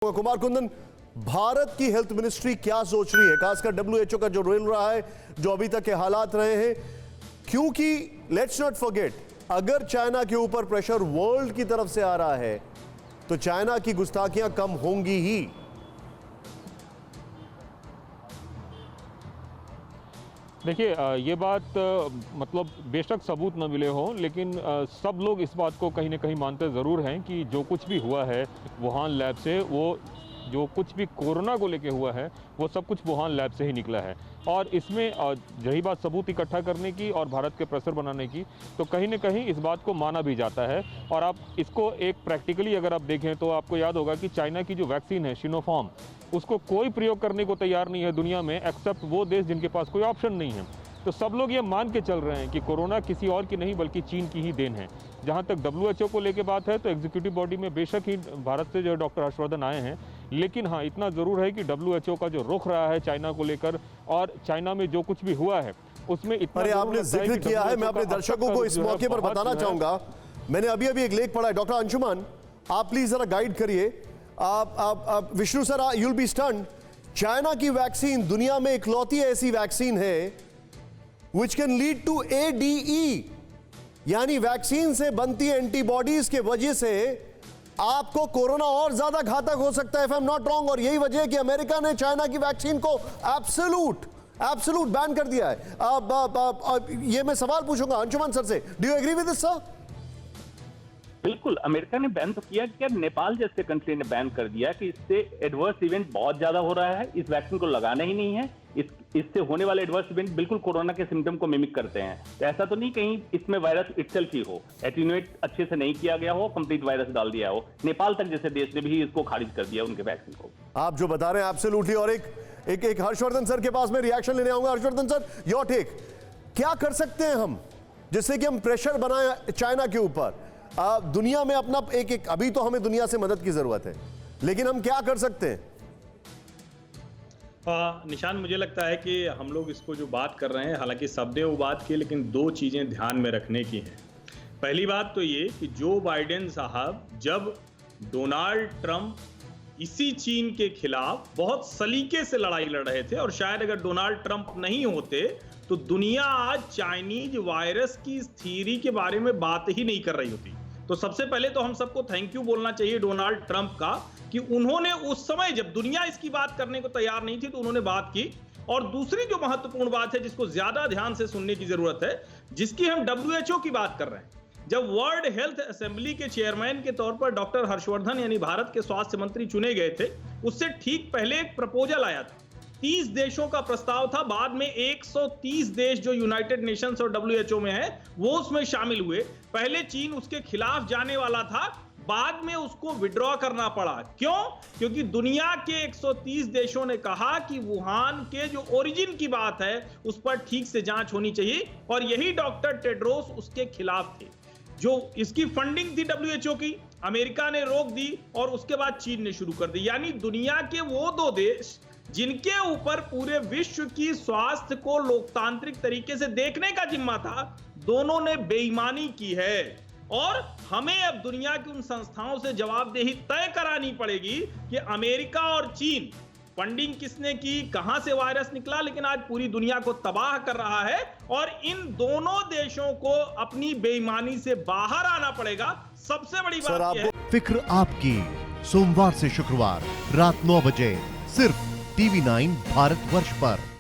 कुमार कुंदन, भारत की health ministry क्या सोच रही है, खासकर डब्ल्यूएचओ का जो रोल रहा है, जो अभी तक के हालात रहे हैं? क्योंकि लेट्स नॉट फॉरगेट, अगर चाइना के ऊपर प्रेशर वर्ल्ड की तरफ से आ रहा है तो चाइना की गुस्ताखियां कम होंगी ही। देखिए, ये बात मतलब बेशक सबूत न मिले हों, लेकिन सब लोग इस बात को कहीं ना कहीं मानते ज़रूर हैं कि जो कुछ भी हुआ है वुहान लैब से, वो जो कुछ भी कोरोना को लेके हुआ है वो सब कुछ वुहान लैब से ही निकला है। और इसमें रही बात सबूत इकट्ठा करने की और भारत के प्रेशर बनाने की, तो कहीं ना कहीं इस बात को माना भी जाता है। और आप इसको एक प्रैक्टिकली अगर आप देखें तो आपको याद होगा कि चाइना की जो वैक्सीन है सिनोफार्म, उसको कोई प्रयोग करने को तैयार नहीं है दुनिया में, एक्सेप्ट वो देश जिनके पास कोई ऑप्शन नहीं है। तो सब लोग ये मान के चल रहे हैं कि कोरोना किसी और की नहीं बल्कि चीन की ही देन है। जहां तक डब्ल्यूएचओ को लेके बात है तो एग्जीक्यूटिव बॉडी में बेशक ही भारत से जो डॉक्टर हर्षवर्धन आए हैं, लेकिन हाँ इतना ज़रूर है कि डब्ल्यूएचओ का जो रुख रहा है चाइना को लेकर और चाइना में जो कुछ भी हुआ है उसमें इतना आपने जिक्र किया है, मैं अपने दर्शकों को इस मौके पर बताना चाहूंगा, मैंने अभी एक लेख पढ़ा है। डॉक्टर अंशुमन, आप प्लीज जरा गाइड करिए। आप Vishnu sir, you'll be stunned. China की वैक्सीन दुनिया में इकलौती ऐसी वैक्सीन है which can lead to ADE, यानी वैक्सीन से बनती एंटीबॉडीज के वजह से आपको कोरोना और ज्यादा घातक हो सकता है, if I'm not wrong। और यही वजह है कि अमेरिका ने चाइना की वैक्सीन को एब्सोल्यूट बैन कर दिया है। ये मैं सवाल पूछूंगा अंशुमन सर से, do you agree with this sir? बिल्कुल, अमेरिका ने बैन तो किया, नेपाल जैसे कंट्री ने बैन कर दिया कि इससे एडवर्स इवेंट बहुत ज्यादा हो रहा है, इस वैक्सीन को लगाना ही नहीं है। इससे होने वाले एडवर्स इवेंट बिल्कुल कोरोना के सिम्टम को मिमिक करते हैं। तो ऐसा तो नहीं कहीं इसमें वायरस इटसेल्फ ही हो, एटीन्यूएट अच्छे से नहीं किया गया हो, कंप्लीट वायरस डाल दिया हो। नेपाल तक जैसे देश ने भी इसको खारिज कर दिया उनके वैक्सीन को। आप जो बता रहे हैं एब्सोल्युटली। और एक हर्षवर्धन सर के पास में रिएक्शन लेने आऊंगा। हर्षवर्धन सर, योर टेक, क्या कर सकते हैं हम जिससे कि हम प्रेशर बनाए चाइना के ऊपर? दुनिया में अपना एक अभी तो हमें दुनिया से मदद की जरूरत है, लेकिन हम क्या कर सकते हैं? निशान, मुझे लगता है कि हम लोग इसको जो बात कर रहे हैं, हालांकि सबने वो बात की, लेकिन दो चीजें ध्यान में रखने की हैं। पहली बात तो ये कि जो बाइडेन साहब जब डोनाल्ड ट्रंप इसी चीन के खिलाफ बहुत सलीके से लड़ाई लड़ रहे थे, और शायद अगर डोनाल्ड ट्रंप नहीं होते तो दुनिया आज चाइनीज वायरस की इस थ्योरी के बारे में बात ही नहीं कर रही होती। तो सबसे पहले तो हम सबको थैंक यू बोलना चाहिए डोनाल्ड ट्रंप का कि उन्होंने उस समय जब दुनिया इसकी बात करने को तैयार नहीं थी तो उन्होंने बात की। और दूसरी जो महत्वपूर्ण बात है जिसको ज्यादा ध्यान से सुनने की जरूरत है, जिसकी हम डब्ल्यूएचओ की बात कर रहे हैं, जब वर्ल्ड हेल्थ असेंबली के चेयरमैन के तौर पर डॉक्टर हर्षवर्धन यानी भारत के स्वास्थ्य मंत्री चुने गए थे, उससे ठीक पहले एक प्रपोजल आया था। 30 देशों का प्रस्ताव था, बाद में 130 देश जो यूनाइटेड नेशंस और डब्ल्यूएचओ में है वो उसमें शामिल हुए। पहले चीन उसके खिलाफ जाने वाला था, बाद में उसको विड्रॉ करना पड़ा। क्यों? क्योंकि दुनिया के 130 देशों ने कहा कि वुहान के जो ओरिजिन की बात है उस पर ठीक से जांच होनी चाहिए, और यही डॉक्टर टेड्रोस उसके खिलाफ थे। जो इसकी फंडिंग थी डब्ल्यूएचओ की, अमेरिका ने रोक दी और उसके बाद चीन ने शुरू कर दी। यानी दुनिया के वो दो देश जिनके ऊपर पूरे विश्व की स्वास्थ्य को लोकतांत्रिक तरीके से देखने का जिम्मा था, दोनों ने बेईमानी की है। और हमें अब दुनिया की उन संस्थाओं से जवाबदेही तय करानी पड़ेगी कि अमेरिका और चीन, फंडिंग किसने की, कहां से वायरस निकला, लेकिन आज पूरी दुनिया को तबाह कर रहा है। और इन दोनों देशों को अपनी बेईमानी से बाहर आना पड़ेगा। सबसे बड़ी बात यह है, फिक्र आपकी, सोमवार से शुक्रवार रात 9 बजे सिर्फ TV9 भारतवर्ष पर।